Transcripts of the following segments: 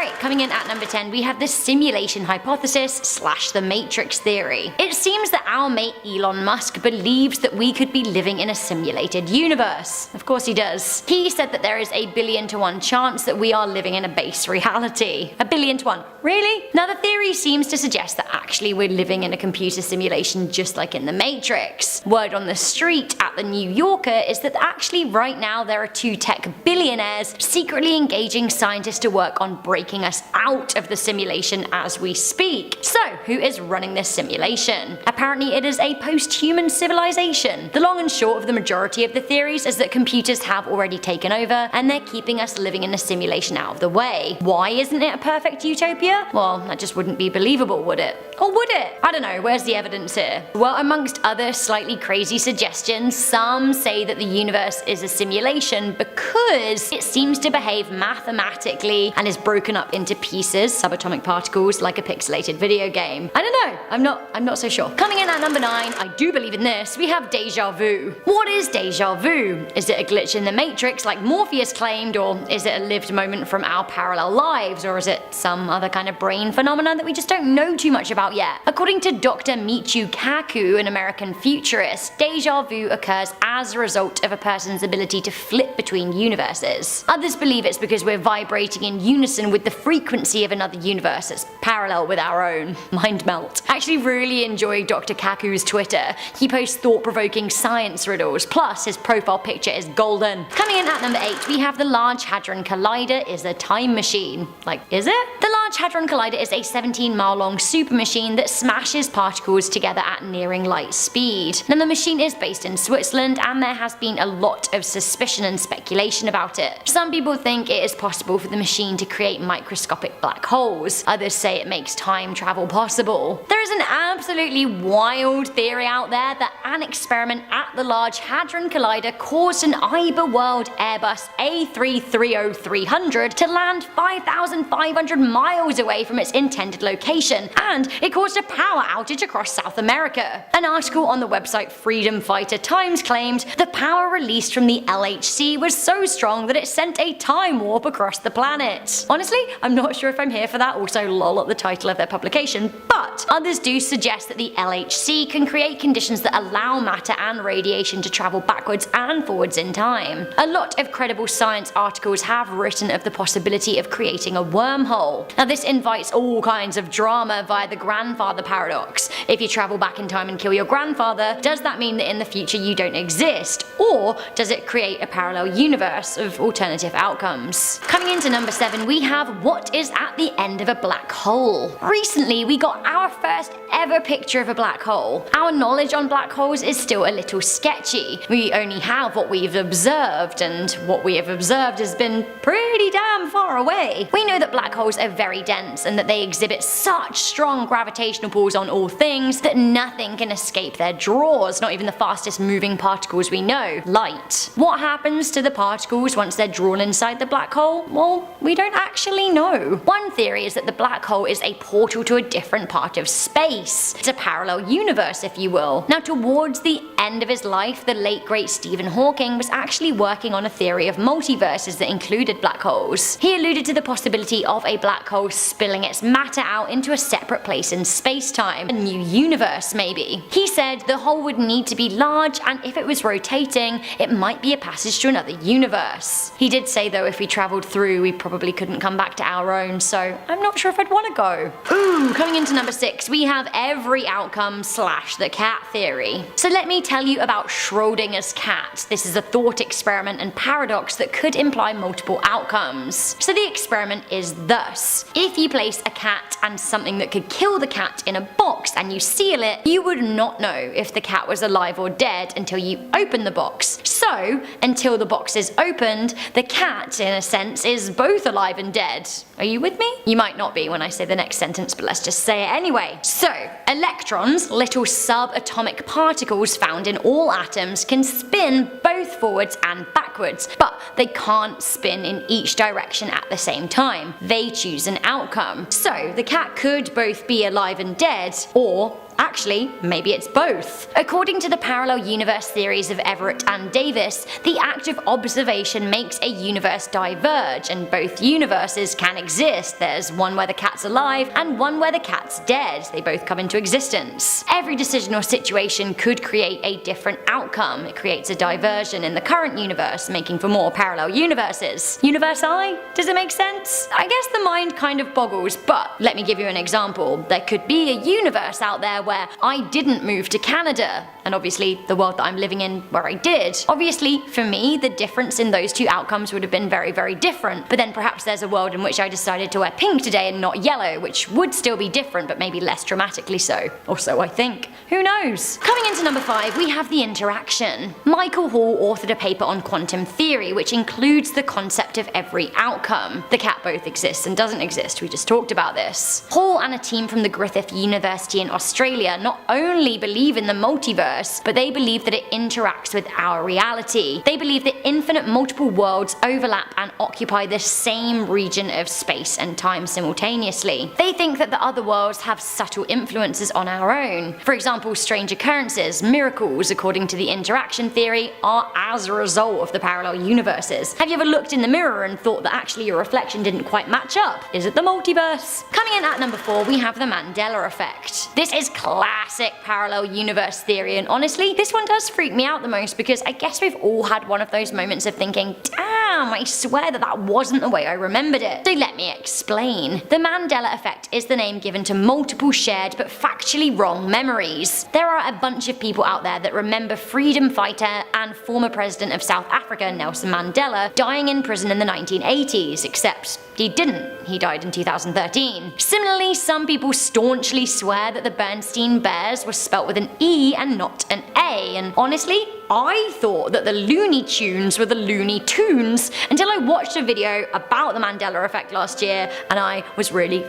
Alright, coming in at number 10, we have the simulation hypothesis / the Matrix theory. It seems that our mate Elon Musk believes that we could be living in a simulated universe. Of course he does. He said that there is a 1,000,000,000 to 1 chance that we are living in a base reality. 1,000,000,000 to 1. Really? Now the theory seems to suggest that actually we're living in a computer simulation just like in the Matrix. Word on the street at the New Yorker is that actually right now there are 2 tech billionaires secretly engaging scientists to work on breaking us out of the simulation as we speak. So, who is running this simulation? Apparently it is a post-human civilization. The long and short of the majority of the theories is that computers have already taken over and they're keeping us living in a simulation out of the way. Why isn't it a perfect utopia? Well, that just wouldn't be believable, would it? Or would it? I don't know, where's the evidence here? Well, amongst other slightly crazy suggestions, some say that the universe is a simulation because it seems to behave mathematically and is broken up into pieces, subatomic particles, like a pixelated video game. I don't know, I'm not so sure. Coming in at number 9, I do believe in this, we have deja vu. What is deja vu? Is it a glitch in the Matrix like Morpheus claimed, or is it a lived moment from our parallel lives, or is it some other kind of brain phenomenon that we just don't know too much about yet? According to Dr. Michio Kaku, an American futurist, deja vu occurs as a result of a person's ability to flip between universes. Others believe it's because we're vibrating in unison with the frequency of another universe that's parallel with our own. Mind melt. I actually really enjoy Dr. Kaku's Twitter. He posts thought-provoking science riddles, plus his profile picture is golden. Coming in at number 8, we have the Large Hadron Collider is a time machine. Like, is it? The Large Hadron Collider is a 17-mile-long supermachine that smashes particles together at nearing light speed. Now the machine is based in Switzerland and there has been a lot of suspicion and speculation about it. Some people think it is possible for the machine to create microscopic black holes. Others say it makes time travel possible. There is an absolutely wild theory out there that an experiment at the Large Hadron Collider caused an Iberworld Airbus A330-300 to land 5,500 miles away from its intended location, and it caused a power outage across South America. An article on the website Freedom Fighter Times claimed the power released from the LHC was so strong that it sent a time warp across the planet. Honestly, I'm not sure if I'm here for that, also lol at the title of their publication, but others do suggest that the LHC can create conditions that allow matter and radiation to travel backwards and forwards in time. A lot of credible science articles have written of the possibility of creating a wormhole. Now this invites all kinds of drama via the grandfather paradox. If you travel back in time and kill your grandfather, does that mean that in the future you don't exist? Or does it create a parallel universe of alternative outcomes? Coming into number 7, we have what is at the end of a black hole. Recently we got our first ever picture of a black hole. Our knowledge on black holes is still a little sketchy. We only have what we've observed, and what we have observed has been pretty damn far away. We know that black holes are very dense and that they exhibit such strong gravitational pulls on all things that nothing can escape their draws, not even the fastest moving particles we know, light. What happens to the particles once they're drawn inside the black hole? Well, we don't actually know. One theory is that the black hole is a portal to a different part of space. It's a parallel universe, if you will. Now, towards the end of his life, the late great Stephen Hawking was actually working on a theory of multiverses that included black holes. He alluded to the possibility of a black hole spilling its matter out into a separate place in space-time, a new universe maybe. He said the hole would need to be large, and if it was rotating, it might be a passage to another universe. He did say though if we travelled through, we probably couldn't come back to our own, so I'm not sure if I'd want to go. Ooh, coming into number 6, we have every outcome / the cat theory. So let me tell you about Schrodinger's cat. This is a thought experiment and paradox that could imply multiple outcomes. So the experiment is thus: if you place a cat and something that could kill the cat in a box and you seal it, you would not know if the cat was alive or dead until you open the box. So, until the box is opened, the cat, in a sense, is both alive and dead. Are you with me? You might not be when I say the next sentence, but let's just say it anyway. So, electrons, little subatomic particles found in all atoms, can spin both forwards and backwards, but they can't spin in each direction at the same time. They choose an outcome. So, the cat could both be alive and dead, or Actually, maybe it's both. According to the parallel universe theories of Everett and Davis, the act of observation makes a universe diverge, and both universes can exist. There's one where the cat's alive and one where the cat's dead. They both come into existence. Every decision or situation could create a different outcome. It creates a diversion in the current universe, making for more parallel universes. Universe I? Does it make sense? I guess the mind kind of boggles, but let me give you an example. There could be a universe out there where I didn't move to Canada, and obviously the world that I'm living in where I did. Obviously, for me, the difference in those two outcomes would have been very, very different, but then perhaps there's a world in which I decided to wear pink today and not yellow, which would still be different, but maybe less dramatically so. Or so I think. Who knows? Coming into number 5, we have the interaction. Michael Hall authored a paper on quantum theory, which includes the concept of every outcome. The cat both exists and doesn't exist, we just talked about this. Hall and a team from the Griffith University in Australia not only believe in the multiverse, but they believe that it interacts with our reality. They believe that infinite multiple worlds overlap and occupy the same region of space and time simultaneously. They think that the other worlds have subtle influences on our own. For example, strange occurrences, miracles, according to the interaction theory, are as a result of the parallel universes. Have you ever looked in the mirror and thought that actually your reflection didn't quite match up? Is it the multiverse? Coming in at number 4, we have the Mandela effect. This is classic parallel universe theory, and honestly, this one does freak me out the most because I guess we've all had one of those moments of thinking, damn, I swear that wasn't the way I remembered it. So let me explain. The Mandela effect is the name given to multiple shared but factually wrong memories. There are a bunch of people out there that remember freedom fighter and former president of South Africa, Nelson Mandela, dying in prison in the 1980s, except he didn't. He died in 2013. Similarly, some people staunchly swear that the Bernstein Bears were spelt with an E and not an A, and honestly, I thought that the Looney Tunes were the Looney Tunes until I watched a video about the Mandela effect last year, and I was really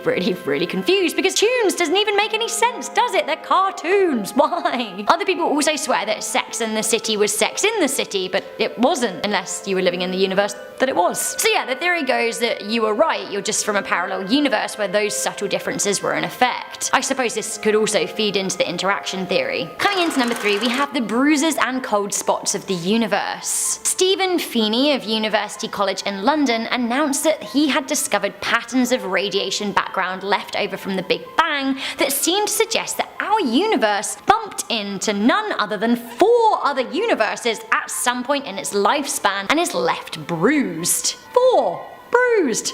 confused because tunes doesn't even make any sense, does it? They're cartoons. Why? Other people also swear that Sex and the City was Sex in the City, but it wasn't, unless you were living in the universe that it was. So yeah, the theory goes that you were right, you're just from a parallel universe where those subtle differences were in effect. I suppose this could also feed into the interaction theory. Coming into number 3, we have the bruises and cold spots of the universe. Stephen Feeney of University College in London announced that he had discovered patterns of radiation background left over from the Big Bang that seemed to suggest that our universe bumped into none other than 4 other universes at some point in its lifespan and is left bruised. 4 bruised.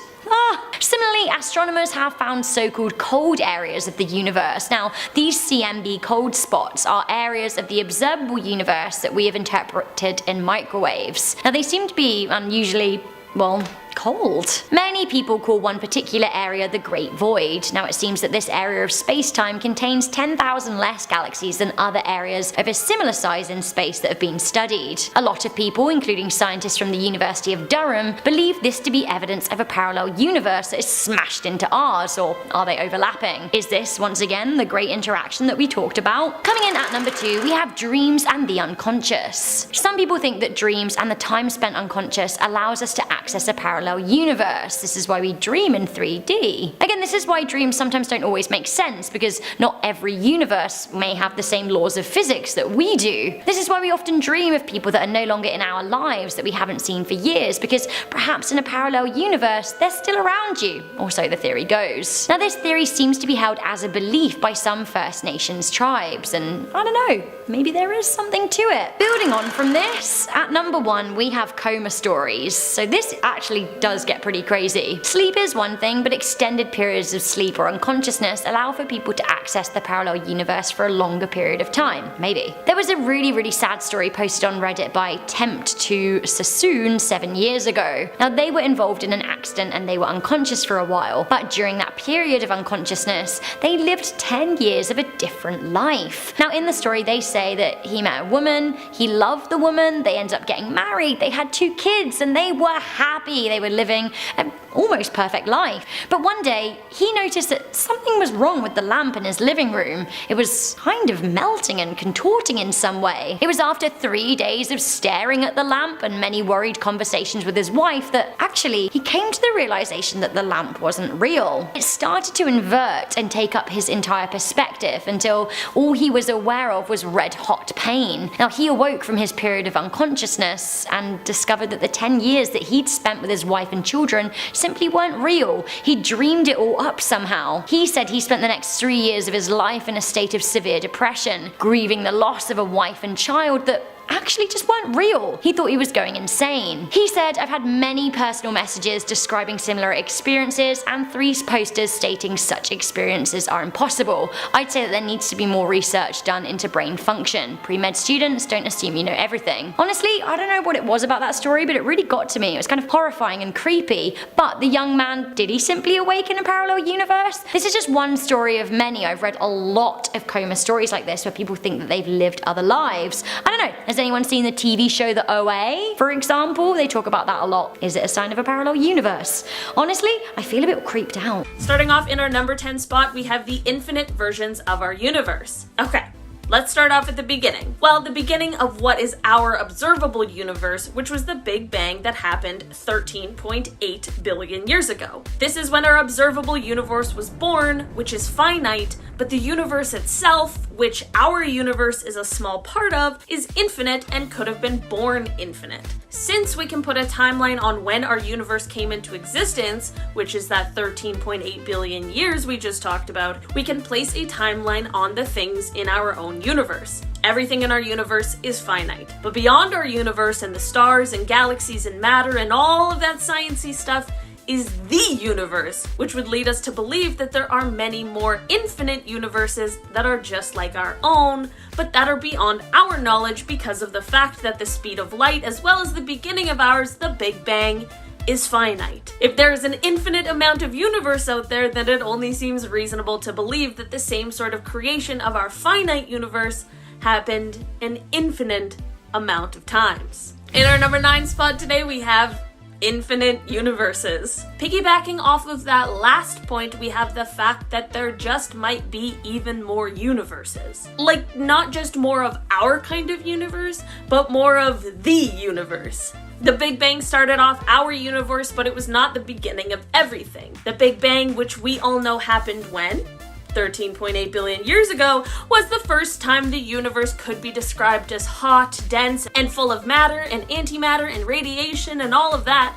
Similarly, astronomers have found so-called cold areas of the universe. Now, these CMB cold spots are areas of the observable universe that we have interpreted in microwaves. Now, they seem to be unusually, well, cold. Many people call one particular area the Great Void. Now it seems that this area of space-time contains 10,000 less galaxies than other areas of a similar size in space that have been studied. A lot of people, including scientists from the University of Durham, believe this to be evidence of a parallel universe that is smashed into ours, or are they overlapping? Is this, once again, the great interaction that we talked about? Coming in at number 2, we have dreams and the unconscious. Some people think that dreams and the time spent unconscious allows us to access a parallel universe. This is why we dream in 3D. Again, this is why dreams sometimes don't always make sense, because not every universe may have the same laws of physics that we do. This is why we often dream of people that are no longer in our lives that we haven't seen for years, because perhaps in a parallel universe they're still around you, or so the theory goes. Now this theory seems to be held as a belief by some First Nations tribes, and I don't know, maybe there is something to it. Building on from this, at number 1 we have coma stories. So this actually does get pretty crazy. Sleep is one thing, but extended periods of sleep or unconsciousness allow for people to access the parallel universe for a longer period of time. Maybe. There was a really sad story posted on Reddit by Tempt to Sassoon 7 years ago. Now they were involved in an accident and they were unconscious for a while, but during that period of unconsciousness, they lived 10 years of a different life. Now in the story they say that he met a woman, he loved the woman, they ended up getting married, they had 2 kids, and they were happy. They were living a almost perfect life. But one day, he noticed that something was wrong with the lamp in his living room. It was kind of melting and contorting in some way. It was after 3 days of staring at the lamp and many worried conversations with his wife that actually he came to the realization that the lamp wasn't real. It started to invert and take up his entire perspective until all he was aware of was red hot pain. Now he awoke from his period of unconsciousness and discovered that the 10 years that he'd spent with his wife and children simply weren't real. He dreamed it all up somehow. He said he spent the next 3 years of his life in a state of severe depression, grieving the loss of a wife and child that actually just weren't real. He thought he was going insane. He said, "I've had many personal messages describing similar experiences and 3 posters stating such experiences are impossible. I'd say that there needs to be more research done into brain function. Pre-med students, don't assume you know everything." Honestly, I don't know what it was about that story, but it really got to me. It was kind of horrifying and creepy. But the young man, did he simply awake in a parallel universe? This is just one story of many. I've read a lot of coma stories like this where people think that they've lived other lives. I don't know, has anyone seen the TV show The OA? For example, they talk about that a lot. Is it a sign of a parallel universe? Honestly, I feel a bit creeped out. Starting off in our number 10 spot, we have the infinite versions of our universe. Okay. Let's start off at the beginning. Well, the beginning of what is our observable universe, which was the Big Bang that happened 13.8 billion years ago. This is when our observable universe was born, which is finite, but the universe itself, which our universe is a small part of, is infinite and could have been born infinite. Since we can put a timeline on when our universe came into existence, which is that 13.8 billion years we just talked about, we can place a timeline on the things in our own universe. Everything in our universe is finite. But beyond our universe and the stars and galaxies and matter and all of that sciencey stuff is the universe, which would lead us to believe that there are many more infinite universes that are just like our own, but that are beyond our knowledge because of the fact that the speed of light, as well as the beginning of ours, the Big Bang, is finite. If there is an infinite amount of universe out there, then it only seems reasonable to believe that the same sort of creation of our finite universe happened an infinite amount of times. In our number 9 spot today, we have infinite universes. Piggybacking off of that last point, we have the fact that there just might be even more universes. Like, not just more of our kind of universe, but more of the universe. The Big Bang started off our universe, but it was not the beginning of everything. The Big Bang, which we all know happened when? 13.8 billion years ago, was the first time the universe could be described as hot, dense, and full of matter and antimatter and radiation and all of that.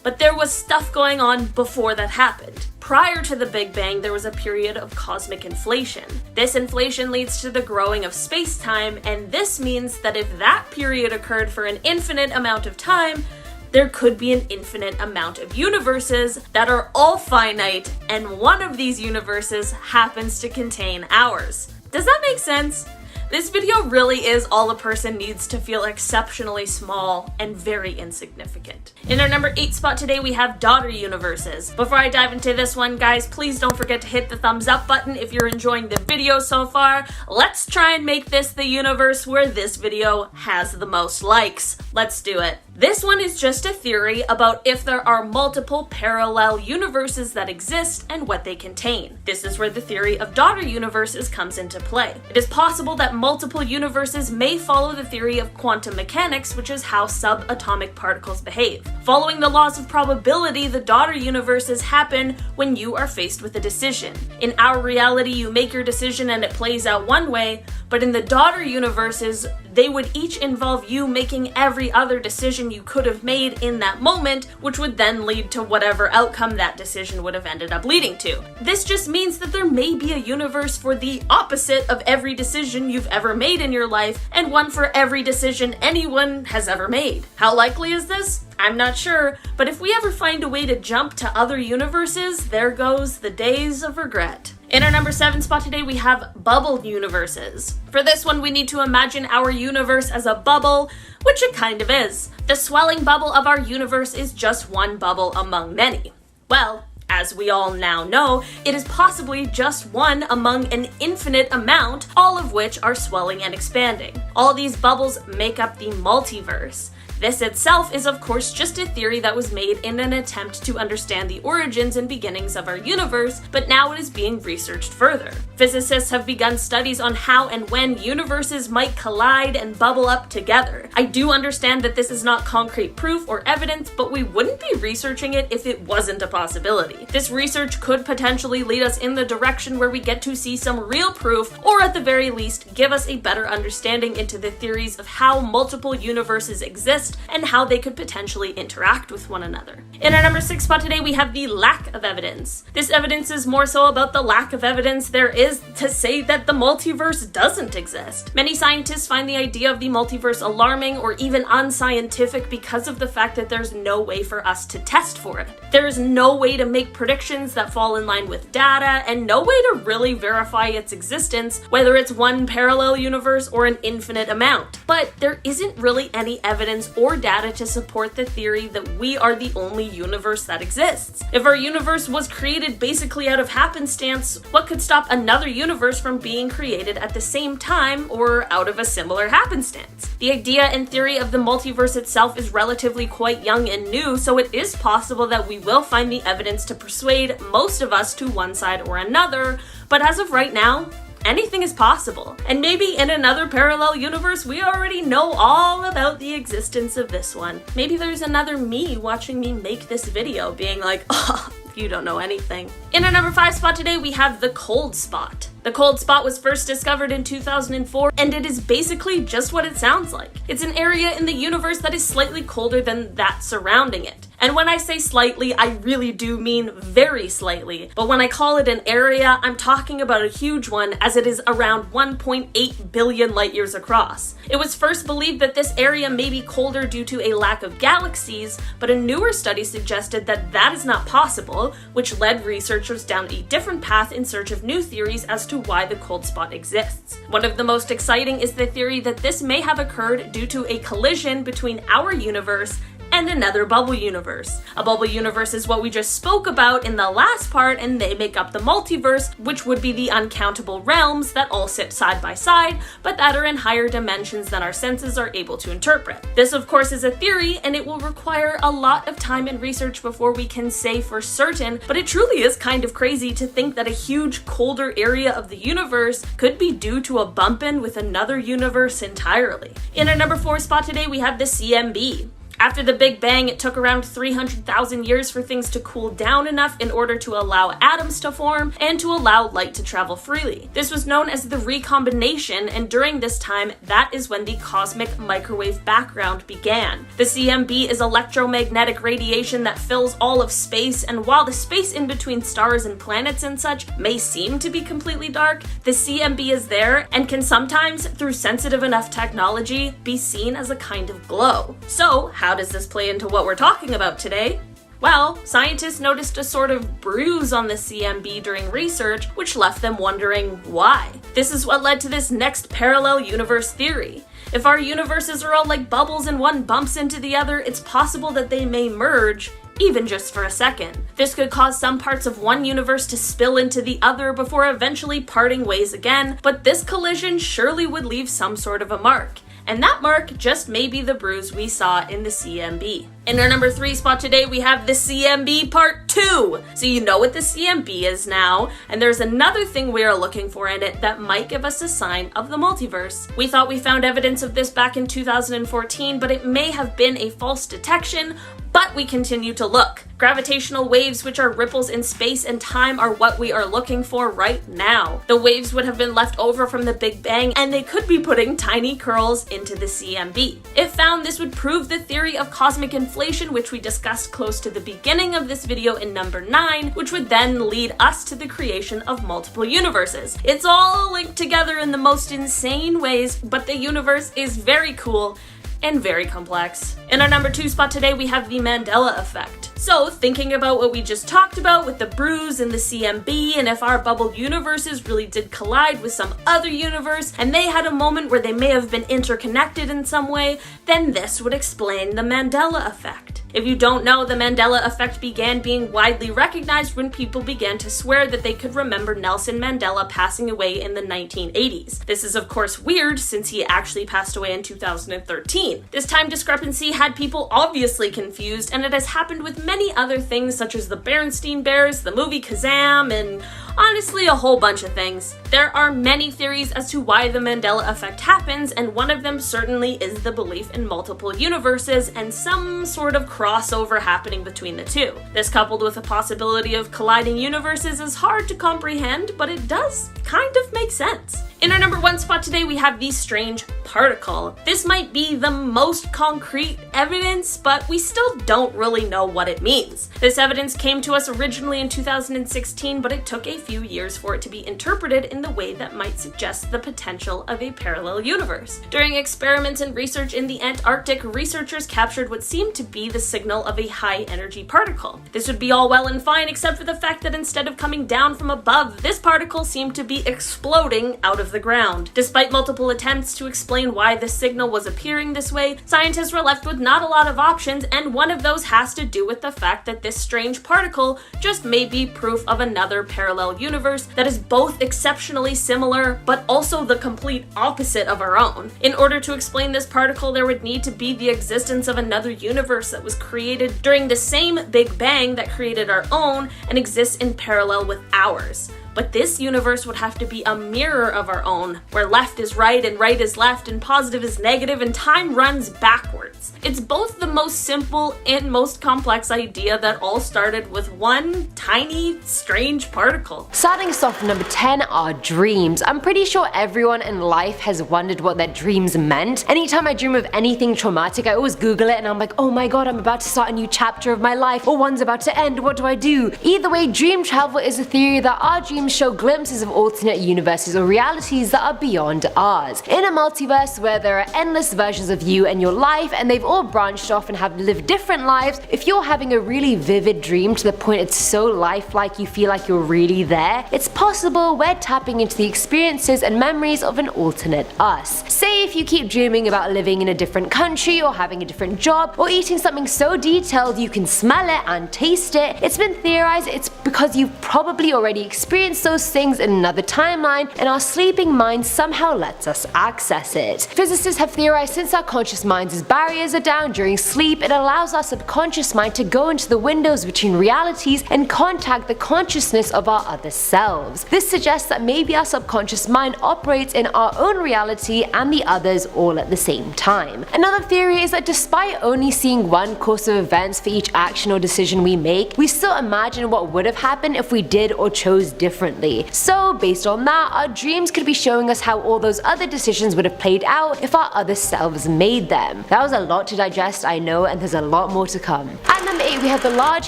But there was stuff going on before that happened. Prior to the Big Bang, there was a period of cosmic inflation. This inflation leads to the growing of space-time, and this means that if that period occurred for an infinite amount of time, there could be an infinite amount of universes that are all finite, and one of these universes happens to contain ours. Does that make sense? This video really is all a person needs to feel exceptionally small and very insignificant. In our number 8 spot today, we have daughter universes. Before I dive into this one, guys, please don't forget to hit the thumbs up button if you're enjoying the video so far. Let's try and make this the universe where this video has the most likes. Let's do it. This one is just a theory about if there are multiple parallel universes that exist and what they contain. This is where the theory of daughter universes comes into play. It is possible that multiple universes may follow the theory of quantum mechanics, which is how subatomic particles behave. Following the laws of probability, the daughter universes happen when you are faced with a decision. In our reality, you make your decision and it plays out one way, but in the daughter universes, they would each involve you making every other decision you could have made in that moment, which would then lead to whatever outcome that decision would have ended up leading to. This just means that there may be a universe for the opposite of every decision you've ever made in your life, and one for every decision anyone has ever made. How likely is this? I'm not sure, but if we ever find a way to jump to other universes, there goes the days of regret. In our number 7 spot today, we have bubble universes. For this one, we need to imagine our universe as a bubble, which it kind of is. The swelling bubble of our universe is just one bubble among many. Well, as we all now know, it is possibly just one among an infinite amount, all of which are swelling and expanding. All these bubbles make up the multiverse. This itself is of course just a theory that was made in an attempt to understand the origins and beginnings of our universe, but now it is being researched further. Physicists have begun studies on how and when universes might collide and bubble up together. I do understand that this is not concrete proof or evidence, but we wouldn't be researching it if it wasn't a possibility. This research could potentially lead us in the direction where we get to see some real proof, or at the very least, give us a better understanding into the theories of how multiple universes exist and how they could potentially interact with one another. In our number 6 spot today, we have the lack of evidence. This evidence is more so about the lack of evidence there is to say that the multiverse doesn't exist. Many scientists find the idea of the multiverse alarming or even unscientific because of the fact that there's no way for us to test for it. There is no way to make predictions that fall in line with data, and no way to really verify its existence, whether it's one parallel universe or an infinite amount. But there isn't really any evidence or data to support the theory that we are the only universe that exists. If our universe was created basically out of happenstance, what could stop another universe from being created at the same time or out of a similar happenstance? The idea and theory of the multiverse itself is relatively quite young and new, so it is possible that we will find the evidence to persuade most of us to one side or another, but as of right now, anything is possible. And maybe in another parallel universe, we already know all about the existence of this one. Maybe there's another me watching me make this video being like, oh, you don't know anything. In our number 5 spot today, we have the cold spot. The cold spot was first discovered in 2004, and it is basically just what it sounds like. It's an area in the universe that is slightly colder than that surrounding it. And when I say slightly, I really do mean very slightly. But when I call it an area, I'm talking about a huge one, as it is around 1.8 billion light years across. It was first believed that this area may be colder due to a lack of galaxies, but a newer study suggested that that is not possible, which led researchers down a different path in search of new theories as to why the cold spot exists. One of the most exciting is the theory that this may have occurred due to a collision between our universe and another bubble universe. A bubble universe is what we just spoke about in the last part, and they make up the multiverse, which would be the uncountable realms that all sit side by side, but that are in higher dimensions than our senses are able to interpret. This, of course, is a theory, and it will require a lot of time and research before we can say for certain, but it truly is kind of crazy to think that a huge, colder area of the universe could be due to a bump-in with another universe entirely. In our number 4 spot today, we have the CMB. After the Big Bang, it took around 300,000 years for things to cool down enough in order to allow atoms to form and to allow light to travel freely. This was known as the recombination, and during this time, that is when the cosmic microwave background began. The CMB is electromagnetic radiation that fills all of space, and while the space in between stars and planets and such may seem to be completely dark, the CMB is there and can sometimes, through sensitive enough technology, be seen as a kind of glow. So, how does this play into what we're talking about today? Well, scientists noticed a sort of bruise on the CMB during research, which left them wondering why. This is what led to this next parallel universe theory. If our universes are all like bubbles and one bumps into the other, it's possible that they may merge, even just for a second. This could cause some parts of one universe to spill into the other before eventually parting ways again, but this collision surely would leave some sort of a mark. And that mark just may be the bruise we saw in the CMB. In our number 3 spot today, we have the CMB Part 2. So you know what the CMB is now, and there's another thing we are looking for in it that might give us a sign of the multiverse. We thought we found evidence of this back in 2014, but it may have been a false detection, but we continue to look. Gravitational waves, which are ripples in space and time, are what we are looking for right now. The waves would have been left over from the Big Bang, and they could be putting tiny curls into the CMB. If found, this would prove the theory of cosmic inflation, which we discussed close to the beginning of this video in number 9, which would then lead us to the creation of multiple universes. It's all linked together in the most insane ways, but the universe is very cool and very complex. In our number 2 spot today, we have the Mandela effect. So, thinking about what we just talked about with the bruise and the CMB, and if our bubble universes really did collide with some other universe, and they had a moment where they may have been interconnected in some way, then this would explain the Mandela effect. If you don't know, the Mandela effect began being widely recognized when people began to swear that they could remember Nelson Mandela passing away in the 1980s. This is of course weird since he actually passed away in 2013. This time discrepancy had people obviously confused, and it has happened with many other things such as the Berenstain Bears, the movie Kazam, and honestly a whole bunch of things. There are many theories as to why the Mandela effect happens, and one of them certainly is the belief in multiple universes and some sort of crossover happening between the two. This, coupled with the possibility of colliding universes, is hard to comprehend, but it does kind of make sense. In our number 1 spot today, we have the strange particle. This might be the most concrete evidence, but we still don't really know what it means. This evidence came to us originally in 2016, but it took a few years for it to be interpreted in the way that might suggest the potential of a parallel universe. During experiments and research in the Antarctic, researchers captured what seemed to be the signal of a high-energy particle. This would be all well and fine, except for the fact that instead of coming down from above, this particle seemed to be exploding out of the ground. Despite multiple attempts to explain why this signal was appearing this way, scientists were left with not a lot of options, and one of those has to do with the fact that this strange particle just may be proof of another parallel universe that is both exceptionally similar, but also the complete opposite of our own. In order to explain this particle, there would need to be the existence of another universe that was created during the same Big Bang that created our own and exists in parallel with ours. But this universe would have to be a mirror of our own, where left is right and right is left and positive is negative and time runs backwards. It's both the most simple and most complex idea that all started with one tiny, strange particle. Starting us off number 10 are dreams. I'm pretty sure everyone in life has wondered what their dreams meant. Anytime I dream of anything traumatic, I always Google it and I'm like, oh my god, I'm about to start a new chapter of my life, or one's about to end, what do I do? Either way, dream travel is a theory that our dreams show glimpses of alternate universes or realities that are beyond ours. In a multiverse where there are endless versions of you and your life, and they've all branched off and have lived different lives, if you're having a really vivid dream to the point it's so lifelike you feel like you're really there, it's possible we're tapping into the experiences and memories of an alternate us. Say if you keep dreaming about living in a different country or having a different job or eating something so detailed you can smell it and taste it, it's been theorized it's because you've probably already experienced those things in another timeline, and our sleeping mind somehow lets us access it. Physicists have theorized since our conscious minds' barriers are down during sleep, it allows our subconscious mind to go into the windows between realities and contact the consciousness of our other selves. This suggests that maybe our subconscious mind operates in our own reality and the others all at the same time. Another theory is that despite only seeing one course of events for each action or decision we make, we still imagine what would have happened if we did or chose differently. So based on that, our dreams could be showing us how all those other decisions would have played out if our other selves made them. That was a lot to digest, I know, and there's a lot more to come. At number 8 we have the Large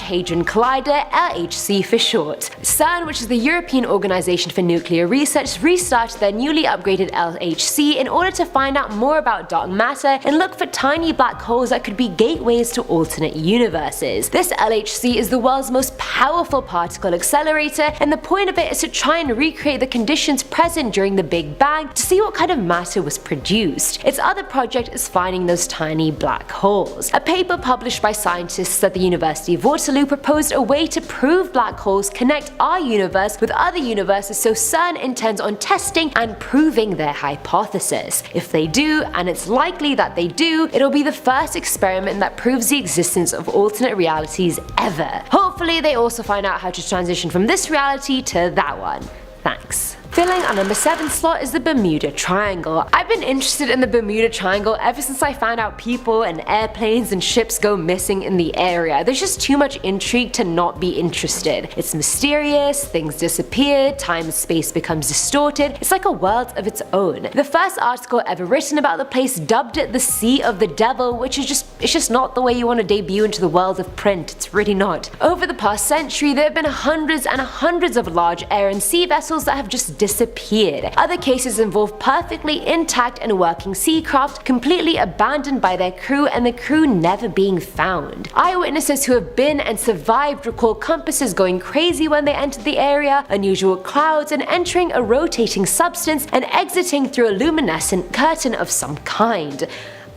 Hadron Collider, LHC for short. CERN, which is the European Organization for Nuclear Research, restarted their newly upgraded LHC in order to find out more about dark matter and look for tiny black holes that could be gateways to alternate universes. This LHC is the world's most powerful particle accelerator, and the point of it is to try and recreate the conditions present during the Big Bang to see what kind of matter was produced. Its other project is finding those tiny black holes. A paper published by scientists at the University of Waterloo proposed a way to prove black holes connect our universe with other universes, so CERN intends on testing and proving their hypothesis. If they do, and it's likely that they do, it'll be the first experiment that proves the existence of alternate realities ever. Hopefully they also find out how to transition from this reality to that one. Thanks. Filling our number 7 slot is the Bermuda Triangle. I've been interested in the Bermuda Triangle ever since I found out people and airplanes and ships go missing in the area. There's just too much intrigue to not be interested. It's mysterious, things disappear, time and space becomes distorted. It's like a world of its own. The first article ever written about the place dubbed it the Sea of the Devil, which is just not the way you want to debut into the world of print. It's really not. Over the past century, there have been hundreds and hundreds of large air and sea vessels that have just disappeared. Other cases involve perfectly intact and working sea craft completely abandoned by their crew and the crew never being found. Eyewitnesses who have been and survived recall compasses going crazy when they entered the area, unusual clouds, and entering a rotating substance and exiting through a luminescent curtain of some kind.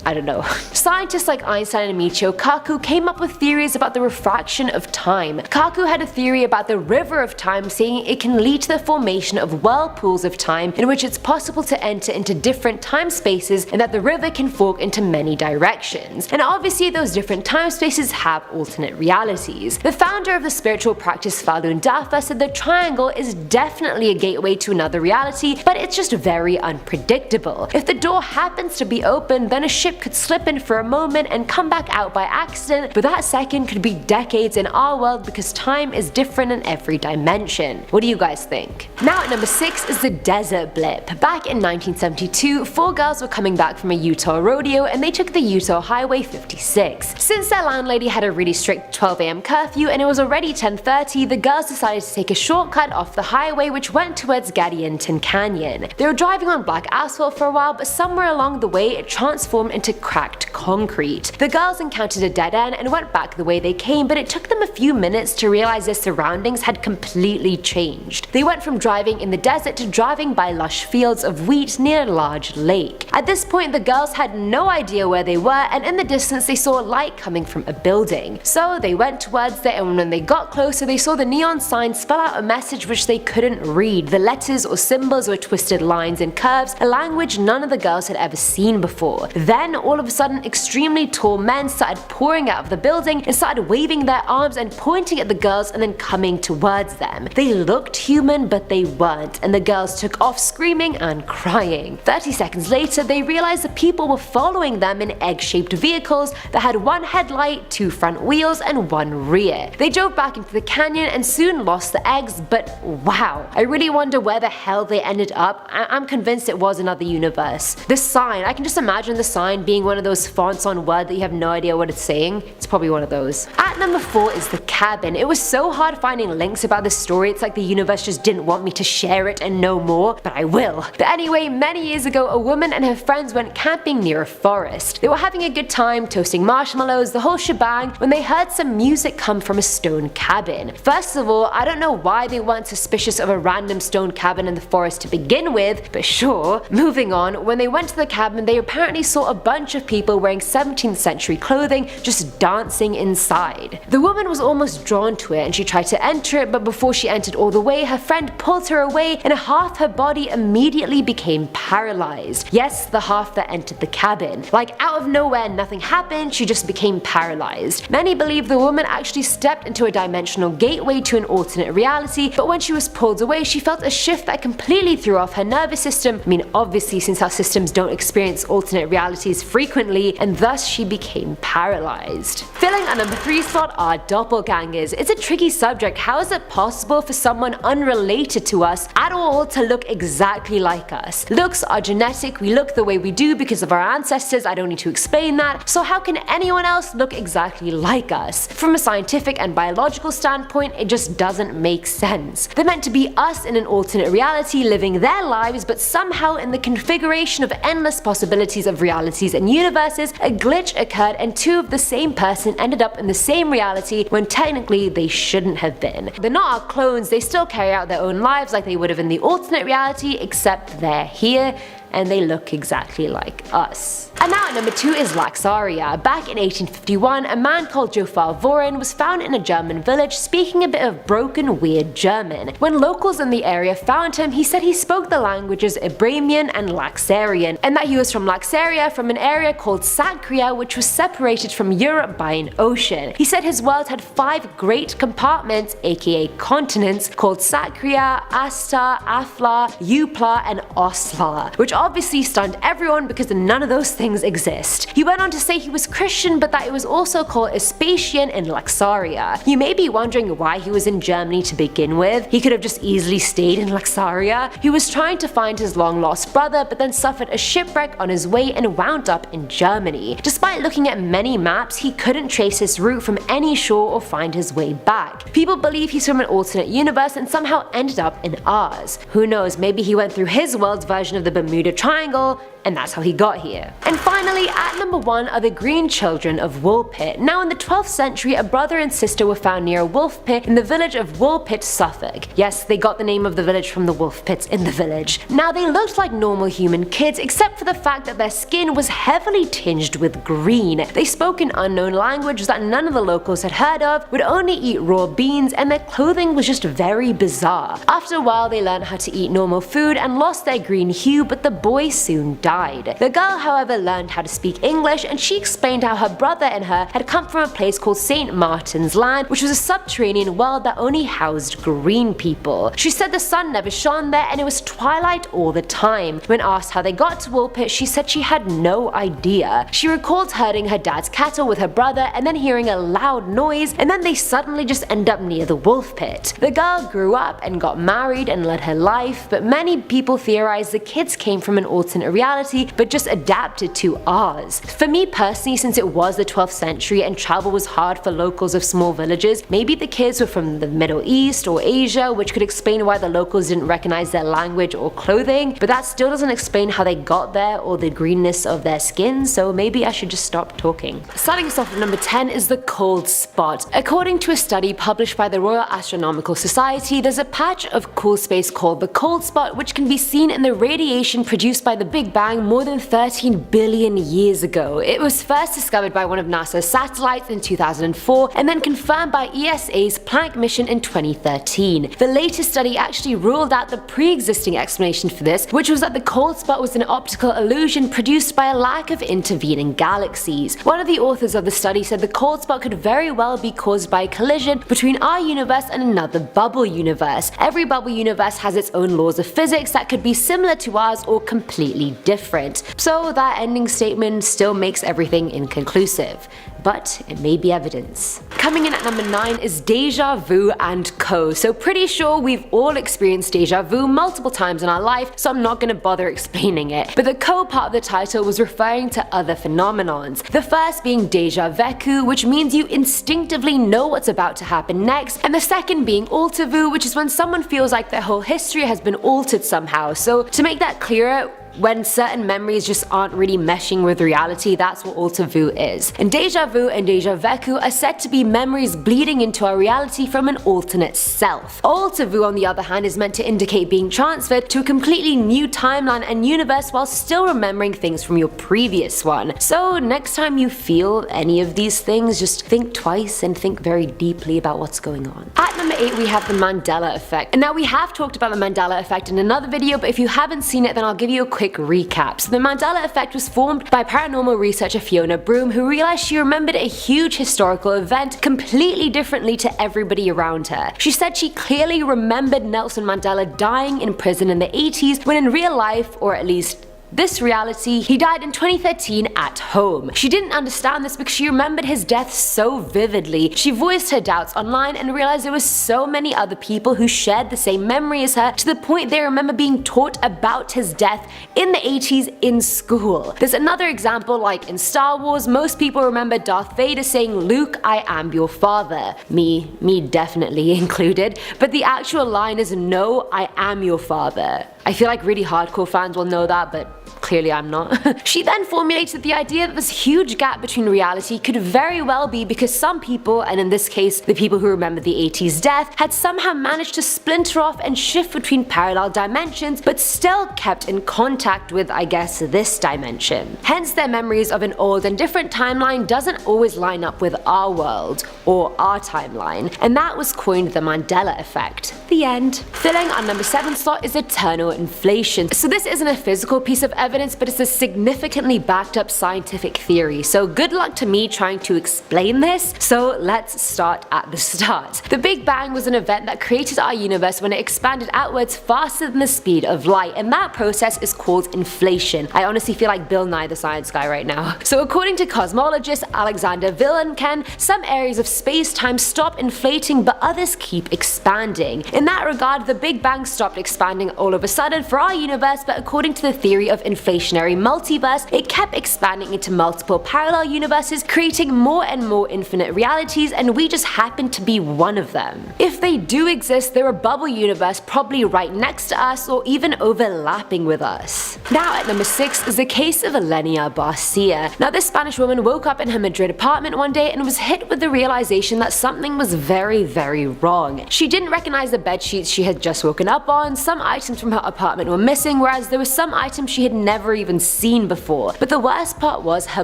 I don't know. Scientists like Einstein and Michio Kaku came up with theories about the refraction of time. Kaku had a theory about the river of time, saying it can lead to the formation of whirlpools of time in which it's possible to enter into different time spaces and that the river can fork into many directions. And obviously those different time spaces have alternate realities. The founder of the spiritual practice Falun Dafa said the triangle is definitely a gateway to another reality, but it's just very unpredictable. If the door happens to be open, then a ship could slip in for a moment and come back out by accident, but that second could be decades in our world because time is different in every dimension. What do you guys think? Now at number 6 is the desert blip. Back in 1972, 4 girls were coming back from a Utah rodeo and they took the Utah Highway 56. Since their landlady had a really strict 12 AM curfew and it was already 10:30, the girls decided to take a shortcut off the highway which went towards Gadianton Canyon. They were driving on black asphalt for a while, but somewhere along the way it transformed into cracked concrete. The girls encountered a dead end and went back the way they came, but it took them a few minutes to realize their surroundings had completely changed. They went from driving in the desert to driving by lush fields of wheat near a large lake. At this point the girls had no idea where they were, and in the distance they saw light coming from a building. So they went towards it, and when they got closer they saw the neon sign spell out a message which they couldn't read. The letters or symbols were twisted lines and curves, a language none of the girls had ever seen before. Then all of a sudden extremely tall men started pouring out of the building and started waving their arms and pointing at the girls and then coming towards them. They looked human but they weren't, and the girls took off screaming and crying. 30 seconds later they realized the people were following them in egg-shaped vehicles that had one headlight, 2 front wheels and 1 rear. They drove back into the canyon and soon lost the eggs, but wow, I really wonder where the hell they ended up. I'm convinced it was another universe. The sign, I can just imagine the sign being one of those fonts on Word that you have no idea what it's saying. It's probably one of those. At number 4 is the cabin. It was so hard finding links about this story, it's like the universe just didn't want me to share it and know more, but I will. But anyway, many years ago a woman and her friends went camping near a forest. They were having a good time, toasting marshmallows, the whole shebang, when they heard some music come from a stone cabin. First of all, I don't know why they weren't suspicious of a random stone cabin in the forest to begin with, but sure. Moving on, when they went to the cabin they apparently saw a bunch of people wearing 17th century clothing just dancing inside. The woman was almost drawn to it and she tried to enter it, but before she entered all the way her friend pulled her away and half her body immediately became paralyzed. Yes, the half that entered the cabin. Like out of nowhere nothing happened, she just became paralyzed. Many believe the woman actually stepped into a dimensional gateway to an alternate reality, but when she was pulled away she felt a shift that completely threw off her nervous system. I mean obviously since our systems don't experience alternate realities frequently, and thus she became paralyzed. Filling our number 3 slot are doppelgangers. It's a tricky subject. How is it possible for someone unrelated to us at all to look exactly like us? Looks are genetic, we look the way we do because of our ancestors, I don't need to explain that, so how can anyone else look exactly like us? From a scientific and biological standpoint, it just doesn't make sense. They're meant to be us in an alternate reality living their lives, but somehow in the configuration of endless possibilities of realities and universes, a glitch occurred and 2 of the same person ended up in the same reality when technically they shouldn't have been. They're not our clones, they still carry out their own lives like they would have in the alternate reality, except they're here and they look exactly like us. And now at number 2 is Laxaria. Back in 1851, a man called Jofar Vorin was found in a German village speaking a bit of broken, weird German. When locals in the area found him, he said he spoke the languages Ibramian and Laxarian, and that he was from Laxaria, from an area called Sacria, which was separated from Europe by an ocean. He said his world had 5 great compartments, aka continents, called Sacria, Asta, Afla, Eupla, and Osla, which obviously stunned everyone because none of those things exist. He went on to say he was Christian, but that it was also called Aspasian in Laxaria. You may be wondering why he was in Germany to begin with. He could have just easily stayed in Laxaria. He was trying to find his long lost brother, but then suffered a shipwreck on his way and wound up in Germany. Despite looking at many maps, he couldn't trace his route from any shore or find his way back. People believe he's from an alternate universe and somehow ended up in ours. Who knows, maybe he went through his world's version of the Bermuda Triangle and that's how he got here. And finally, at number 1 are the Green Children of Woolpit. Now in the 12th century, a brother and sister were found near a wolf pit in the village of Woolpit, Suffolk. Yes, they got the name of the village from the wolf pits in the village. Now they looked like normal human kids, except for the fact that their skin was heavily tinged with green. They spoke an unknown language that none of the locals had heard of, would only eat raw beans, and their clothing was just very bizarre. After a while they learned how to eat normal food and lost their green hue, but the boy soon died. The girl, however, learned how to speak English, and she explained how her brother and her had come from a place called St. Martin's Land, which was a subterranean world that only housed green people. She said the sun never shone there and it was twilight all the time. When asked how they got to Woolpit, she said she had no idea. She recalled herding her dad's cattle with her brother and then hearing a loud noise, and then they suddenly just end up near the wolf pit. The girl grew up and got married and led her life, but many people theorize the kids came from an alternate reality but just adapted to ours. For me personally, since it was the 12th century and travel was hard for locals of small villages, maybe the kids were from the Middle East or Asia, which could explain why the locals didn't recognize their language or clothing, but that still doesn't explain how they got there or the greenness of their skin, so maybe I should just stop talking. Starting us off at number 10 is the cold spot. According to a study published by the Royal Astronomical Society, there's a patch of cool space called the cold spot, which can be seen in the radiation produced by the Big Bang more than 13 billion years ago. It was first discovered by one of NASA's satellites in 2004 and then confirmed by ESA's Planck mission in 2013. The latest study actually ruled out the pre-existing explanation for this, which was that the cold spot was an optical illusion produced by a lack of intervening galaxies. One of the authors of the study said the cold spot could very well be caused by a collision between our universe and another bubble universe. Every bubble universe has its own laws of physics that could be similar to ours or completely different. So that ending statement still makes everything inconclusive, but it may be evidence. Coming in at number 9 is Deja Vu and Co. So pretty sure we've all experienced deja vu multiple times in our life, so I'm not gonna bother explaining it. But the Co part of the title was referring to other phenomenons. The first being deja vu, which means you instinctively know what's about to happen next, and the second being alter vu, which is when someone feels like their whole history has been altered somehow. So to make that clearer, when certain memories just aren't really meshing with reality, that's what alter vu is. And deja vu and deja vu are said to be memories bleeding into our reality from an alternate self. Alter vu, on the other hand, is meant to indicate being transferred to a completely new timeline and universe while still remembering things from your previous one. So next time you feel any of these things, just think twice and think very deeply about what's going on. At number 8 we have the Mandela effect. And now we have talked about the Mandela effect in another video, but if you haven't seen it then I'll give you a quick recap. So the Mandela effect was formed by paranormal researcher Fiona Broome, who realized she remembered a huge historical event completely differently to everybody around her. She said she clearly remembered Nelson Mandela dying in prison in the 80s, when in real life, or at least this reality, he died in 2013 at home. She didn't understand this because she remembered his death so vividly. She voiced her doubts online and realized there were so many other people who shared the same memory as her, to the point they remember being taught about his death in the 80s in school. There's another example, like in Star Wars, most people remember Darth Vader saying, "Luke, I am your father." Me definitely included, but the actual line is, "No, I am your father." I feel like really hardcore fans will know that, but clearly I'm not. She then formulated the idea that this huge gap between reality could very well be because some people, and in this case the people who remember the 80s death, had somehow managed to splinter off and shift between parallel dimensions but still kept in contact with, I guess, this dimension. Hence their memories of an old and different timeline doesn't always line up with our world or our timeline, and that was coined the Mandela effect. The end. Filling our number 7 slot is eternal inflation. So this isn't a physical piece of evidence, but it's a significantly backed up scientific theory, so good luck to me trying to explain this. So let's start at the start. The Big Bang was an event that created our universe when it expanded outwards faster than the speed of light, and that process is called inflation. I honestly feel like Bill Nye the Science Guy right now. So according to cosmologist Alexander Vilenkin, some areas of space-time stop inflating but others keep expanding. In that regard, the Big Bang stopped expanding all of a sudden for our universe, but according to the theory of inflation inflationary multiverse, it kept expanding into multiple parallel universes, creating more and more infinite realities, and we just happen to be one of them. If they do exist, they're a bubble universe probably right next to us or even overlapping with us. Now at number 6 is the case of Elenia Barcia. Now this Spanish woman woke up in her Madrid apartment one day and was hit with the realization that something was very wrong. She didn't recognize the bed sheets she had just woken up on, some items from her apartment were missing, whereas there were some items she had never even seen before. But the worst part was her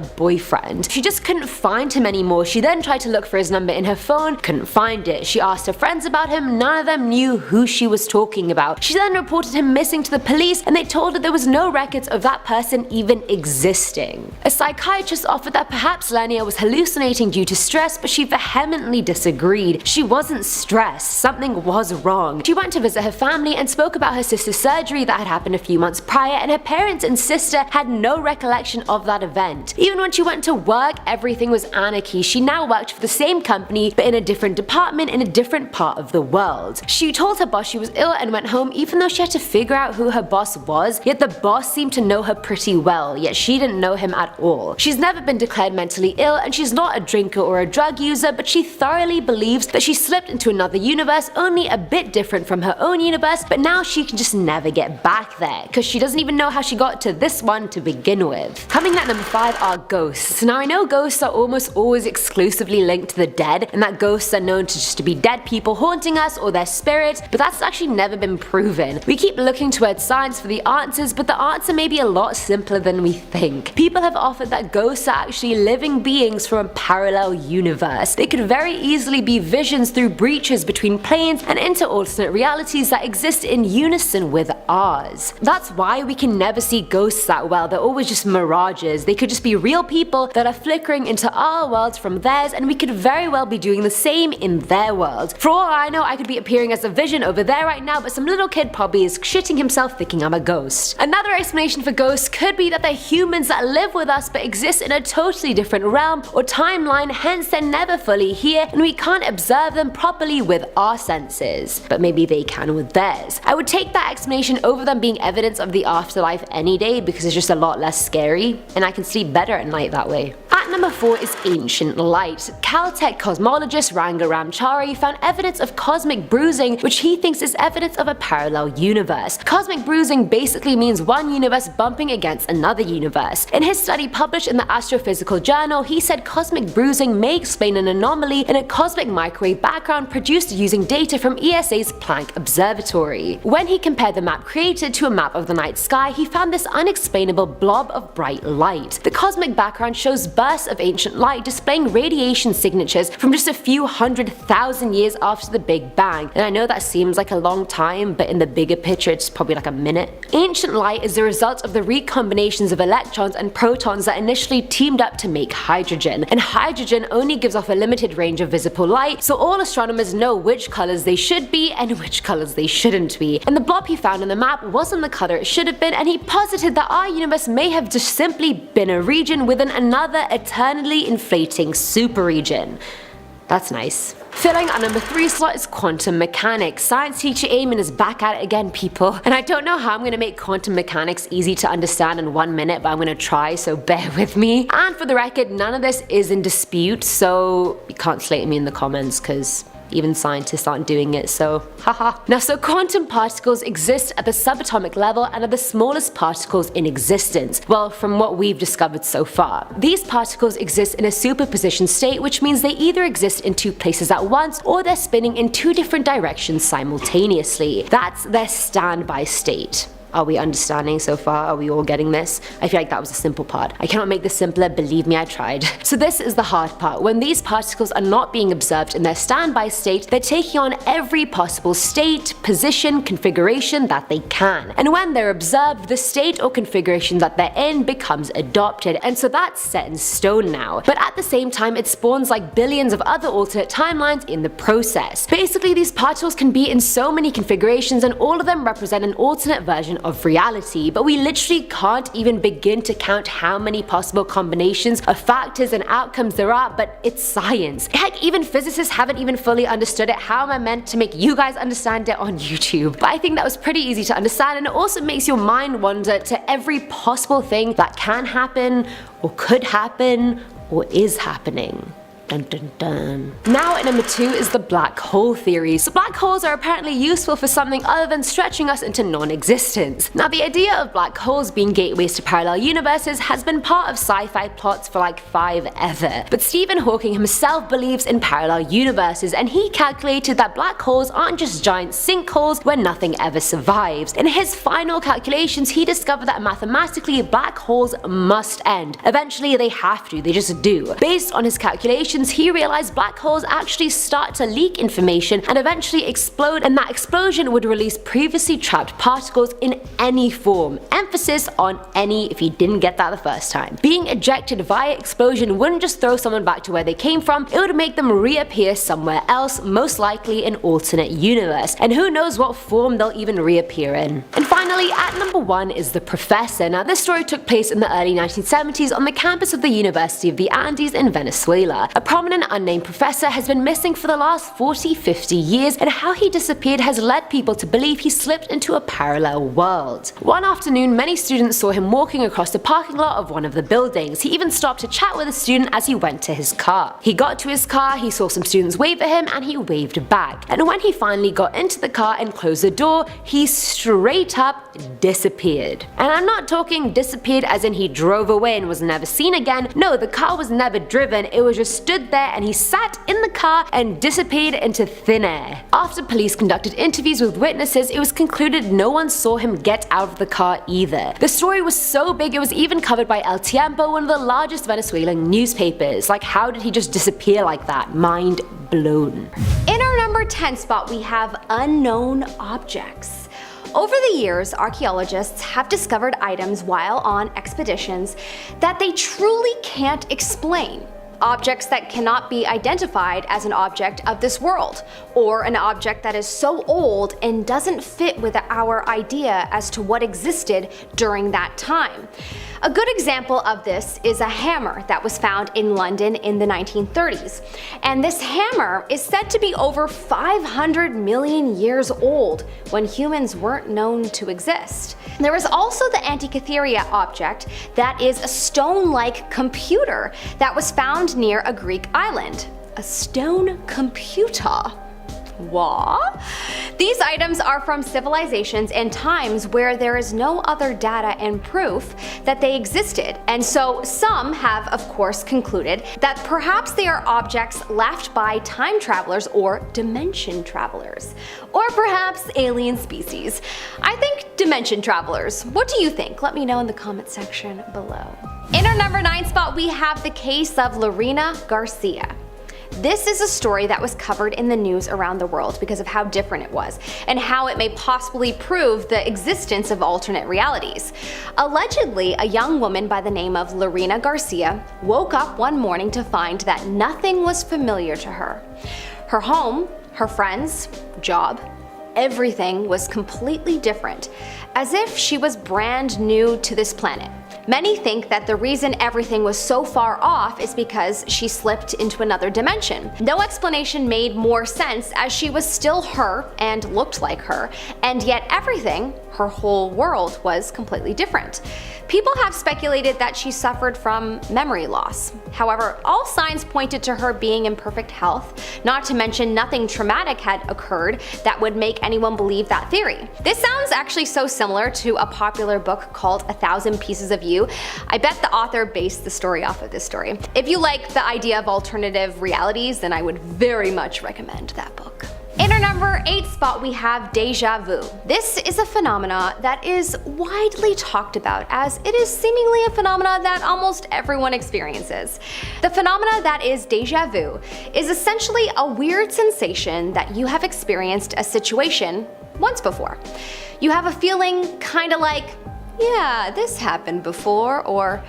boyfriend. She just couldn't find him anymore. She then tried to look for his number in her phone, couldn't find it. She asked her friends about him, none of them knew who she was talking about. She then reported him missing to the police and they told her there was no records of that person even existing. A psychiatrist offered that perhaps Lenia was hallucinating due to stress, but she vehemently disagreed. She wasn't stressed, something was wrong. She went to visit her family and spoke about her sister's surgery that had happened a few months prior, and her parents and sister had no recollection of that event. Even when she went to work, everything was anarchy. She now worked for the same company but in a different department in a different part of the world. She told her boss she was ill and went home even though she had to figure out who her boss was, yet the boss seemed to know her pretty well, yet she didn't know him at all. She's never been declared mentally ill and she's not a drinker or a drug user, but she thoroughly believes that she slipped into another universe, only a bit different from her own universe, but now she can just never get back there, because she doesn't even know how she got to this one to begin with. Coming at number 5 are ghosts. Now I know ghosts are almost always exclusively linked to the dead, and that ghosts are known to just be dead people haunting us or their spirits, but that's actually never been proven. We keep looking towards science for the answers, but the answer may be a lot simpler than we think. People have offered that ghosts are actually living beings from a parallel universe. They could very easily be visions through breaches between planes and into alternate realities that exist in unison with ours. That's why we can never see ghosts that well. They're always just mirages. They could just be real people that are flickering into our world from theirs, and we could very well be doing the same in their world. For all I know, I could be appearing as a vision over there right now, but some little kid probably is shitting himself thinking I'm a ghost. Another explanation for ghosts could be that they're humans that live with us but exist in a totally different realm or timeline, hence they're never fully here and we can't observe them properly with our senses. But maybe they can with theirs. I would take that explanation over them being evidence of the afterlife any day, because it's just a lot less scary and I can sleep better at night that way. At number 4 is ancient light. Caltech cosmologist Ranga Ramchari found evidence of cosmic bruising, which he thinks is evidence of a parallel universe. Cosmic bruising basically means one universe bumping against another universe. In his study published in the Astrophysical Journal, he said cosmic bruising may explain an anomaly in a cosmic microwave background produced using data from ESA's Planck Observatory. When he compared the map created to a map of the night sky, he found this unexplainable blob of bright light. The cosmic background shows bursts of ancient light displaying radiation signatures from just a few 100,000 years after the Big Bang. And I know that seems like a long time, but in the bigger picture it's probably like a minute. Ancient light is the result of the recombinations of electrons and protons that initially teamed up to make hydrogen. And hydrogen only gives off a limited range of visible light, so all astronomers know which colors they should be and which colors they shouldn't be. And the blob he found on the map wasn't the color it should have been, and he posited that our universe may have just simply been a region within another eternally inflating superregion. That's nice. Filling our number 3 slot is quantum mechanics. Science teacher Eamon is back at it again, people. And I don't know how I'm gonna make quantum mechanics easy to understand in 1 minute, but I'm gonna try, so bear with me. And for the record, none of this is in dispute, so you can't slate me in the comments, cause even scientists aren't doing it, so haha. Now, so quantum particles exist at the subatomic level and are the smallest particles in existence. Well, from what we've discovered so far. These particles exist in a superposition state, which means they either exist in 2 places at once or they're spinning in 2 different directions simultaneously. That's their standby state. Are we understanding so far? Are we all getting this? I feel like that was a simple part. I cannot make this simpler, believe me, I tried. So this is the hard part. When these particles are not being observed in their standby state, they're taking on every possible state, position, configuration that they can. And when they're observed, the state or configuration that they're in becomes adopted, and so that's set in stone now. But at the same time, it spawns like billions of other alternate timelines in the process. Basically, these particles can be in so many configurations, and all of them represent an alternate version version of reality, but we literally can't even begin to count how many possible combinations of factors and outcomes there are, but it's science. Heck, even physicists haven't even fully understood it. How am I meant to make you guys understand it on YouTube? But I think that was pretty easy to understand, and it also makes your mind wander to every possible thing that can happen, or could happen, or is happening. Dun dun dun. Now at number 2 is the black hole theory. So black holes are apparently useful for something other than stretching us into non-existence. Now the idea of black holes being gateways to parallel universes has been part of sci-fi plots for like 5 ever. But Stephen Hawking himself believes in parallel universes, and he calculated that black holes aren't just giant sinkholes where nothing ever survives. In his final calculations, he discovered that mathematically black holes must end. Eventually they have to, they just do. Based on his calculations, he realized black holes actually start to leak information and eventually explode, and that explosion would release previously trapped particles in any form. Emphasis on any if you didn't get that the first time. Being ejected via explosion wouldn't just throw someone back to where they came from, it would make them reappear somewhere else, most likely an alternate universe, and who knows what form they'll even reappear in. And finally, at number 1 is the Professor. Now this story took place in the early 1970s on the campus of the University of the Andes in Venezuela. A prominent unnamed professor has been missing for the last 40-50 years, and how he disappeared has led people to believe he slipped into a parallel world. One afternoon, many students saw him walking across the parking lot of one of the buildings. He even stopped to chat with a student as he went to his car. He got to his car, he saw some students wave at him, and he waved back. And when he finally got into the car and closed the door, he straight up disappeared. And I'm not talking disappeared as in he drove away and was never seen again. No, the car was never driven, it was just stood there and he sat in the car and disappeared into thin air. After police conducted interviews with witnesses, it was concluded no one saw him get out of the car either. The story was so big it was even covered by El Tiempo, one of the largest Venezuelan newspapers. Like, how did he just disappear like that? Mind blown. In our number 10 spot, we have unknown objects. Over the years, archaeologists have discovered items while on expeditions that they truly can't explain. Objects that cannot be identified as an object of this world, or an object that is so old and doesn't fit with our idea as to what existed during that time. A good example of this is a hammer that was found in London in the 1930s. And this hammer is said to be over 500 million years old when humans weren't known to exist. There is also the Antikythera object that is a stone-like computer that was found near a Greek island. A stone computer. What? These items are from civilizations and times where there is no other data and proof that they existed, and so some have of course concluded that perhaps they are objects left by time travelers or dimension travelers. Or perhaps alien species. I think dimension travelers. What do you think? Let me know in the comment section below. In our number 9 spot, we have the case of Lorena Garcia. This is a story that was covered in the news around the world because of how different it was, and how it may possibly prove the existence of alternate realities. Allegedly, a young woman by the name of Lorena Garcia woke up one morning to find that nothing was familiar to her. Her home, her friends, job, everything was completely different, as if she was brand new to this planet. Many think that the reason everything was so far off is because she slipped into another dimension. No explanation made more sense, as she was still her and looked like her, and yet everything, her whole world, was completely different. People have speculated that she suffered from memory loss. However, all signs pointed to her being in perfect health, not to mention nothing traumatic had occurred that would make anyone believe that theory. This sounds actually so similar to a popular book called 1,000 Pieces of You. I bet the author based the story off of this story. If you like the idea of alternative realities, then I would very much recommend that book. In our number 8 spot, we have deja vu. This is a phenomena that is widely talked about, as it is seemingly a phenomena that almost everyone experiences. The phenomena that is deja vu is essentially a weird sensation that you have experienced a situation once before. You have a feeling kinda like, yeah, this happened before, or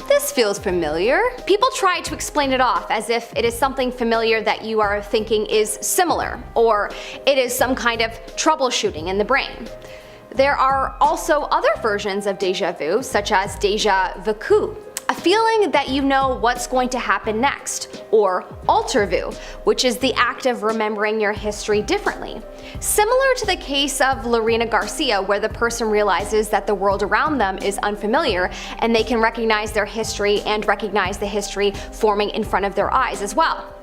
this feels familiar. People try to explain it off as if it is something familiar that you are thinking is similar, or it is some kind of troubleshooting in the brain. There are also other versions of deja vu, such as deja vu, a feeling that you know what's going to happen next, or alter vu, which is the act of remembering your history differently. Similar to the case of Lorena Garcia, where the person realizes that the world around them is unfamiliar and they can recognize their history and recognize the history forming in front of their eyes as well.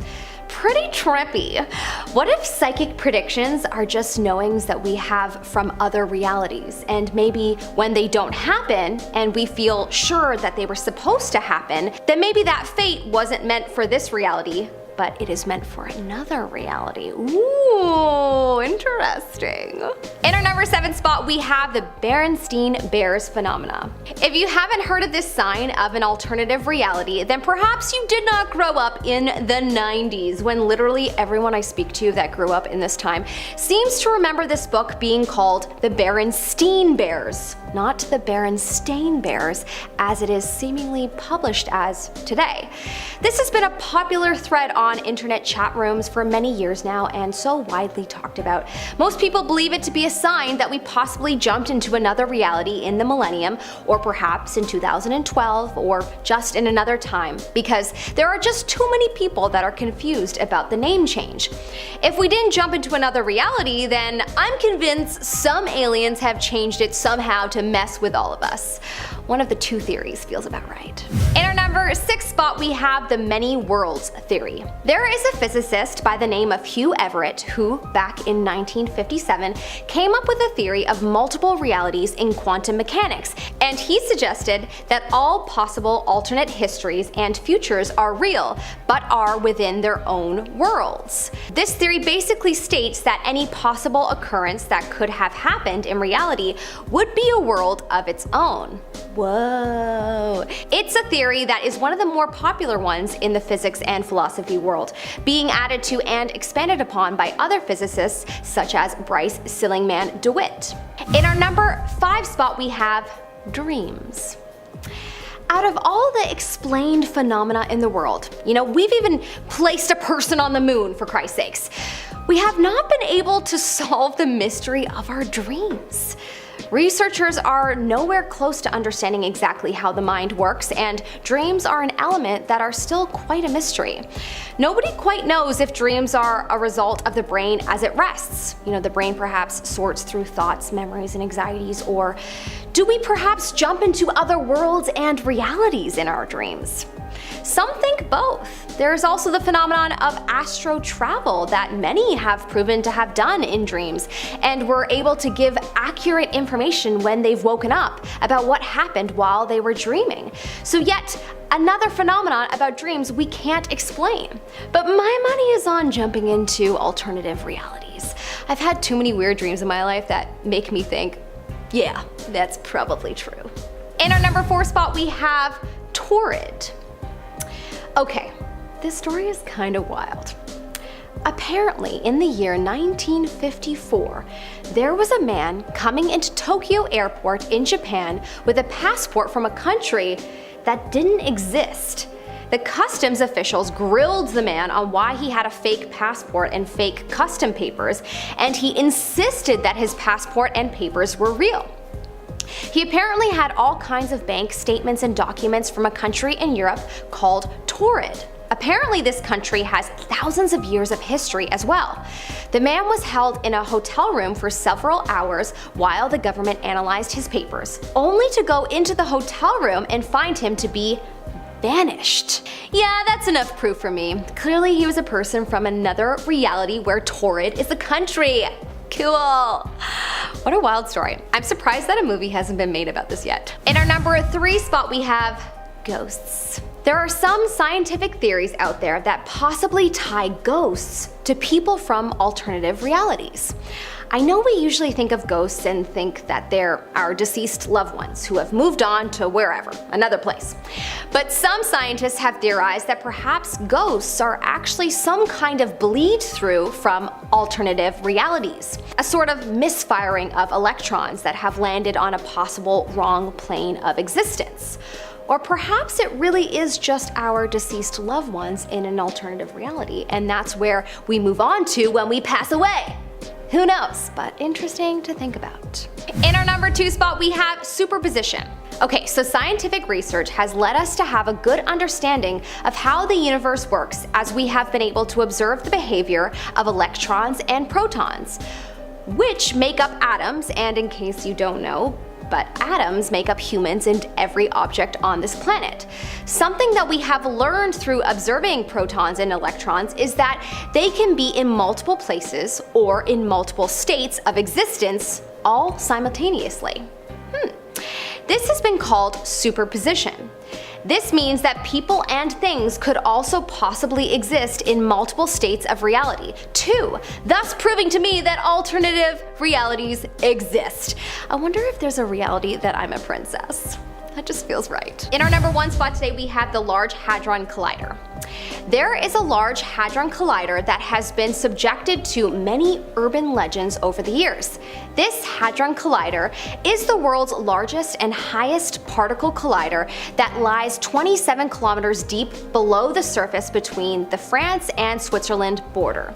Pretty trippy. What if psychic predictions are just knowings that we have from other realities, and maybe when they don't happen and we feel sure that they were supposed to happen, then maybe that fate wasn't meant for this reality, but it is meant for another reality. Ooh, interesting. In our number 7 spot, we have the Berenstain Bears phenomena. If you haven't heard of this sign of an alternative reality, then perhaps you did not grow up in the 90s, when literally everyone I speak to that grew up in this time seems to remember this book being called the Berenstain Bears, not the Berenstain Bears as it is seemingly published as today. This has been a popular thread on internet chat rooms for many years now, and so widely talked about. Most people believe it to be a sign that we possibly jumped into another reality in the millennium, or perhaps in 2012, or just in another time, because there are just too many people that are confused about the name change. If we didn't jump into another reality, then I'm convinced some aliens have changed it somehow to mess with all of us. One of the two theories feels about right. In our number 6 spot, we have the many worlds theory. There is a physicist by the name of Hugh Everett who, back in 1957, came up with a theory of multiple realities in quantum mechanics, and he suggested that all possible alternate histories and futures are real, but are within their own worlds. This theory basically states that any possible occurrence that could have happened in reality would be a world of its own. Whoa. It's a theory that is one of the more popular ones in the physics and philosophy world, being added to and expanded upon by other physicists such as Bryce Sillingman DeWitt. In our number 5 spot, we have dreams. Out of all the explained phenomena in the world, we've even placed a person on the moon, for Christ's sakes, we have not been able to solve the mystery of our dreams. Researchers are nowhere close to understanding exactly how the mind works, and dreams are an element that are still quite a mystery. Nobody quite knows if dreams are a result of the brain as it rests. The brain perhaps sorts through thoughts, memories, and anxieties, or do we perhaps jump into other worlds and realities in our dreams? Some think both. There's also the phenomenon of astro travel that many have proven to have done in dreams, and were able to give accurate information when they've woken up about what happened while they were dreaming. So yet another phenomenon about dreams we can't explain. But my money is on jumping into alternative realities. I've had too many weird dreams in my life that make me think, yeah, that's probably true. In our number 4 spot, we have Torrid. Okay, this story is kind of wild. Apparently, in the year 1954, there was a man coming into Tokyo Airport in Japan with a passport from a country that didn't exist. The customs officials grilled the man on why he had a fake passport and fake custom papers, and he insisted that his passport and papers were real. He apparently had all kinds of bank statements and documents from a country in Europe called Torrid. Apparently this country has thousands of years of history as well. The man was held in a hotel room for several hours while the government analyzed his papers, only to go into the hotel room and find him to be vanished. Yeah, that's enough proof for me. Clearly he was a person from another reality where Torrid is a country. Cool. What a wild story. I'm surprised that a movie hasn't been made about this yet. In our number 3 spot, we have ghosts. There are some scientific theories out there that possibly tie ghosts to people from alternative realities. I know we usually think of ghosts and think that they're our deceased loved ones who have moved on to wherever, another place. But some scientists have theorized that perhaps ghosts are actually some kind of bleed through from alternative realities, a sort of misfiring of electrons that have landed on a possible wrong plane of existence. Or perhaps it really is just our deceased loved ones in an alternative reality, and that's where we move on to when we pass away. Who knows, but interesting to think about. In our number 2 spot, we have superposition. Okay, so scientific research has led us to have a good understanding of how the universe works, as we have been able to observe the behavior of electrons and protons, which make up atoms, and in case you don't know, but atoms make up humans and every object on this planet. Something that we have learned through observing protons and electrons is that they can be in multiple places or in multiple states of existence all simultaneously. This has been called superposition. This means that people and things could also possibly exist in multiple states of reality, too, thus proving to me that alternative realities exist. I wonder if there's a reality that I'm a princess. That just feels right. In our number 1 spot today, we have the Large Hadron Collider. There is a Large Hadron Collider that has been subjected to many urban legends over the years. This Hadron Collider is the world's largest and highest particle collider that lies 27 kilometers deep below the surface between the France and Switzerland border.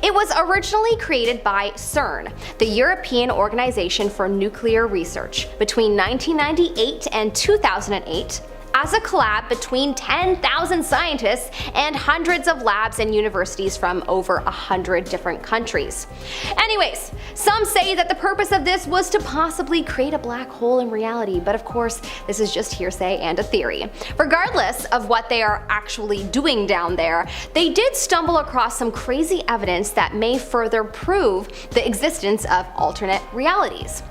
It was originally created by CERN, the European Organization for Nuclear Research, between 1998 and 2008, as a collab between 10,000 scientists and hundreds of labs and universities from over 100 different countries. Anyways, some say that the purpose of this was to possibly create a black hole in reality, but of course, this is just hearsay and a theory. Regardless of what they are actually doing down there, they did stumble across some crazy evidence that may further prove the existence of alternate realities.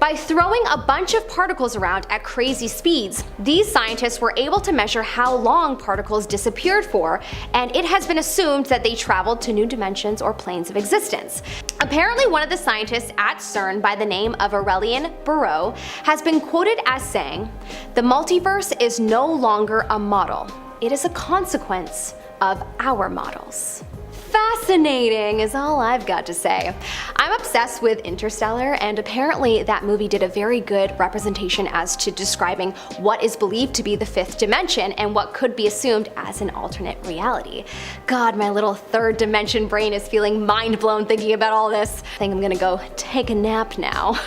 By throwing a bunch of particles around at crazy speeds, these scientists were able to measure how long particles disappeared for, and it has been assumed that they traveled to new dimensions or planes of existence. Apparently, one of the scientists at CERN by the name of Aurélien Barraud has been quoted as saying, "The multiverse is no longer a model. It is a consequence of our models." Fascinating is all I've got to say. I'm obsessed with Interstellar, and apparently that movie did a very good representation as to describing what is believed to be the 5th dimension and what could be assumed as an alternate reality. God, my little 3rd dimension brain is feeling mind blown thinking about all this. I think I'm gonna go take a nap now.